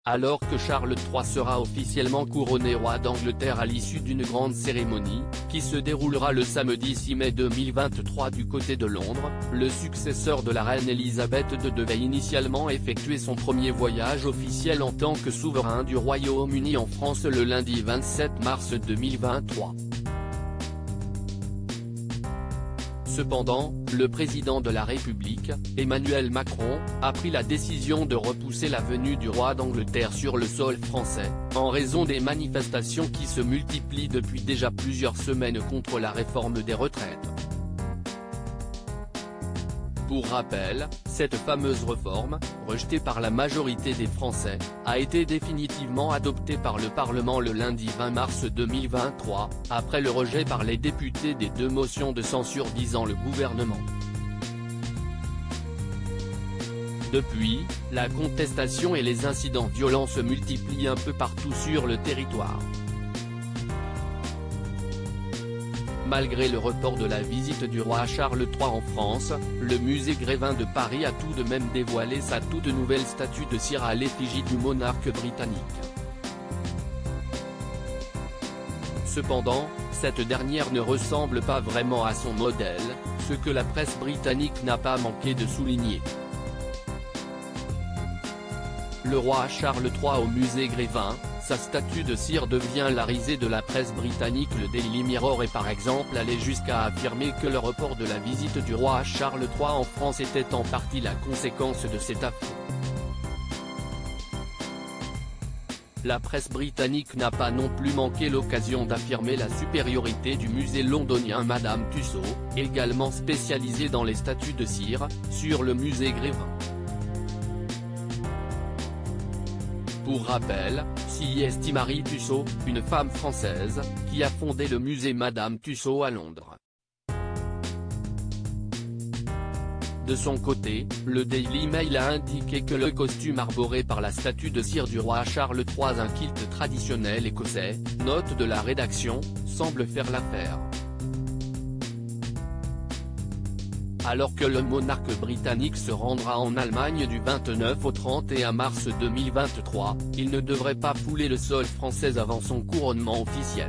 Alors que Charles III sera officiellement couronné roi d'Angleterre à l'issue d'une grande cérémonie, qui se déroulera le samedi 6 mai 2023 du côté de Londres, le successeur de la reine Elisabeth II devait initialement effectuer son premier voyage officiel en tant que souverain du Royaume-Uni en France le lundi 27 mars 2023. Cependant, le président de la République, Emmanuel Macron, a pris la décision de repousser la venue du roi d'Angleterre sur le sol français, en raison des manifestations qui se multiplient depuis déjà plusieurs semaines contre la réforme des retraites. Pour rappel, cette fameuse réforme, rejetée par la majorité des Français, a été définitivement adoptée par le Parlement le lundi 20 mars 2023, après le rejet par les députés des 2 motions de censure visant le gouvernement. Depuis, la contestation et les incidents violents se multiplient un peu partout sur le territoire. Malgré le report de la visite du roi Charles III en France, le musée Grévin de Paris a tout de même dévoilé sa toute nouvelle statue de cire à l'effigie du monarque britannique. Cependant, cette dernière ne ressemble pas vraiment à son modèle, ce que la presse britannique n'a pas manqué de souligner. Le roi Charles III au musée Grévin, sa statue de cire devient la risée de la presse britannique. Le Daily Mirror est par exemple allé jusqu'à affirmer que le report de la visite du roi Charles III en France était en partie la conséquence de cet affront. La presse britannique n'a pas non plus manqué l'occasion d'affirmer la supériorité du musée londonien Madame Tussauds, également spécialisé dans les statues de cire, sur le musée Grévin. Pour rappel, s'y est Marie Tussaud, une femme française, qui a fondé le musée Madame Tussauds à Londres. De son côté, le Daily Mail a indiqué que le costume arboré par la statue de cire du roi Charles III, un kilt traditionnel écossais, note de la rédaction, semble faire l'affaire. Alors que le monarque britannique se rendra en Allemagne du 29 au 31 mars 2023, il ne devrait pas fouler le sol français avant son couronnement officiel.